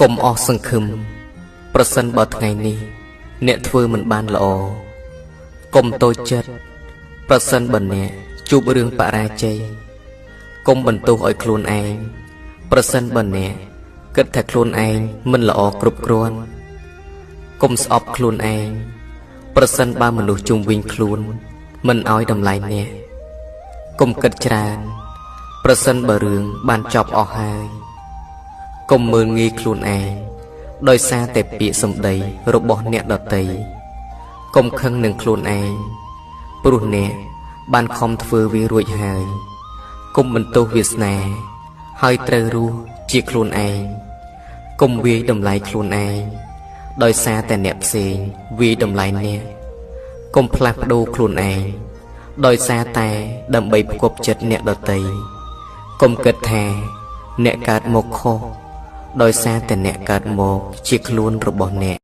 กลมออกสังคึมประสันบอดไงนี้เนะធ្វើមិនបានល្អកុំតូចចិត្តប្រសិនបើអ្នកជួបរឿងបរាជ័យកុំបន្ទោសឲ្យខ្លួនឯងប្រសិនបើអ្នកគិតថាខ្លួនឯងមិនល្អគ្រប់គ្រាន់កុំស្អប់ខ្លួនឯងប្រសិនបើមនុស្សជុំវិញខ្លួនមិនឲ្យតម្លៃអ្នកកុំគិតច្រើនប្រសិនបើរឿងបានចប់អស់ហើយកុំមើលងាយខ្លួនឯងដោយសារតែពាក្យសម្ដីរបស់អ្នកដទៃកុំខឹងនឹងខ្លួនឯងព្រោះអ្នកបានខំធ្វើវារួចហើយកុំបន្ទោសវាសនាហើយត្រូវរស់ជាខ្លួនឯងកុំវាយតម្លៃខ្លួនឯងដោយសារតែអ្នកផ្សេងវាយតម្លៃអ្នកកុំផ្លាស់ប្ដូរខ្លួនឯងដោយសារតែដើម្បីផ្គប់ចិត្តអ្នកដទៃកុំគិតថាអ្នកកើតមកខុសដោយសារតែអ្នកកើតមកជាខ្លួនរបស់អ្នក